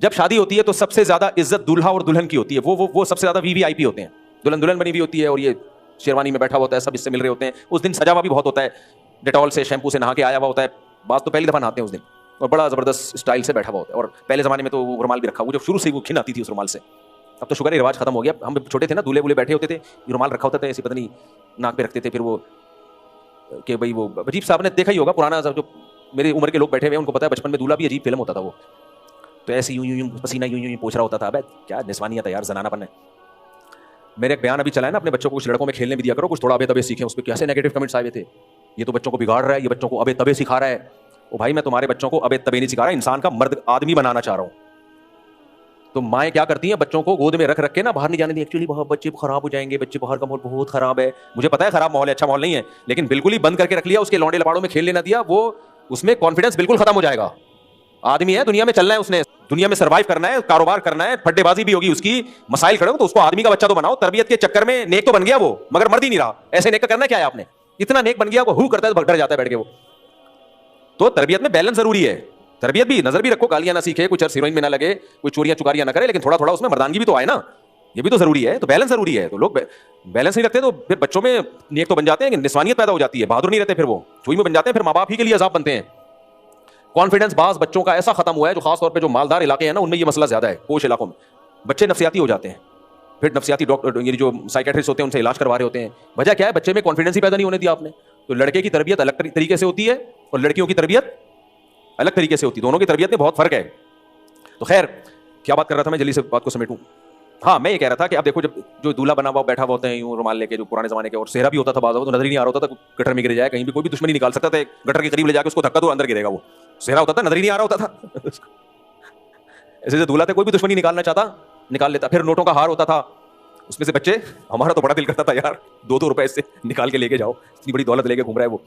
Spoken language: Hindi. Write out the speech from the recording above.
जब शादी होती है तो सबसे ज्यादा इज्जत दूल्हा और दुल्हन की होती है। वो सबसे ज्यादा वीवीआईपी होते हैं। दुल्हन दुल्हन बनी हुई होती है और ये शेरवानी में बैठा होता है, सब इससे मिल रहे होते हैं। उस दिन सजा हुआ भी बहुत होता है, डेटॉल से शैम्पू से नहा के आया हुआ होता है। बात तो पहली दफा नहाते हैं उस दिन, और बड़ा जबरदस्त स्टाइल से बैठा हुआ होता है। और पहले जमाने में तो वो रुमाल भी रखा हुआ, जब शुरू से वो खिन आती थी उस रुमाल से। अब तो शुगर रिवाज खत्म हो गया। हम छोटे थे ना, दूल्हे वूल्हे बैठे होते थे, ये रुमाल रखा होता था ऐसी, पता नहीं नाक पे रखते थे। फिर वो कि भाई वो अजीब सा, आपने देखा ही होगा पुराना, जो मेरी उम्र के लोग बैठे हुए उनको पता है, बचपन में दूल्हा भी अजीब फिल्म होता था वो। तो ऐसे यूं यूं पसीना यूं यूं पोंछ रहा होता था। अबे क्या निस्वानियत है यार, जनानापन है। मेरे एक बयान अभी चला है ना, अपने बच्चों को कुछ लड़कों में खेलने भी दिया करो, कुछ थोड़ा अबे तबे सीखें। उस पर कैसे नेगेटिव कमेंट्स आए हुए थे, ये तो बच्चों को बिगाड़ रहा है, ये बच्चों को अबे तबे सिखा रहा है। ओ भाई, मैं तुम्हारे बच्चों को अबे तबे नहीं सिखा रहा, इंसान का मर्द आदमी बनाना चाह रहा हूं। तो माएँ क्या करती हैं, बच्चों को गोद में रख रख के ना बाहर नहीं जाने दी। एक्चुअली बहुत बच्चे खराब हो जाएंगे, बच्चे बाहर का माहौल बहुत खराब है। मुझे पता है खराब माहौल है, अच्छा माहौल नहीं है, लेकिन बिल्कुल ही बंद करके रख लिया, उसके लौंडे लपाड़ों में खेल लेना दिया, वो उसमें कॉन्फिडेंस बिल्कुल खत्म हो जाएगा। आदमी है, दुनिया में चलना है उसने, दुनिया में सर्वाइव करना है, कारोबार करना है, फड्डेबाजी भी होगी उसकी, मसाइल खड़े हो, तो उसको आदमी का बच्चा तो बनाओ। तरबियत के चक्कर में नेक तो बन गया वो, मगर मर्द ही नहीं रहा। ऐसे नेक का करना क्या है आपने, इतना नेक बन गया वो हु करता है तो भगडर जाता है बैठ के वो। तो तरबियत में बैलेंस जरूरी है। तरबियत भी, नजर भी रखो, गालियां ना सीखे, कुछ हीरोइन में ना लगे, कोई चोरियां चुकारियां ना करे, लेकिन थोड़ा थोड़ा उसमें मर्दानगी भी तो आए ना, ये भी तो जरूरी है। तो बैलेंस जरूरी है। तो लोग बैलेंस नहीं रखते तो फिर बच्चों में नेक तो बन जाते हैं, निस्वानियत पैदा हो जाती है, बहादुर नहीं रहते, फिर वो चुई में बन जाते हैं, फिर माँ बाप ही के लिए अजाब बनते हैं। कॉन्फिडेंस बाज बच्चों का ऐसा खत्म हुआ है, जो खास तौर पे जो मालदार इलाके हैं ना, उनमें ये मसला ज्यादा है। पोश इलाकों में बच्चे नफसियाती हो जाते हैं, फिर नफसियाती डॉक्टर, ये जो साइकेट्रिस्ट होते हैं उनसे इलाज करवा रहे होते हैं। वजह क्या है, बच्चे में कॉन्फिडेंस ही पैदा नहीं होने दिया आपने। तो लड़के की तरबियत अलग तरीके से होती है और लड़कियों की तरबियत अलग तरीके से होती है, दोनों की तरबियत में बहुत फर्क है। तो खैर, क्या बात कर रहा था मैं, जल्दी से बात को समेटूं। हाँ, मैं ये कह रहा था कि आप देखो, जब जो दूल्हा बना हुआ बैठा हुआ होते हैं यूं रुमाल लेके, जो पुराने जमाने के, और सेहरा भी होता था बाज़, तो नजर ही नहीं आ रहा होता था, गटर में गिर जाए कहीं भी, कोई भी दुश्मनी निकाल सकता था, गटर के करीब ले जाके उसको धक्का दो अंदर गिरेगा वो। सेहरा होता था, नजर ही नहीं आ रहा होता था। ऐसे जो दूल्हा था, कोई भी दुश्मनी निकालना चाहता निकाल लेता। फिर नोटों का हार होता था, उसमें से बच्चे, हमारा तो बड़ा दिल करता था यार, 2-2 रुपए इससे निकाल के लेके जाओ, इतनी बड़ी दौलत लेके घूम रहा है वो।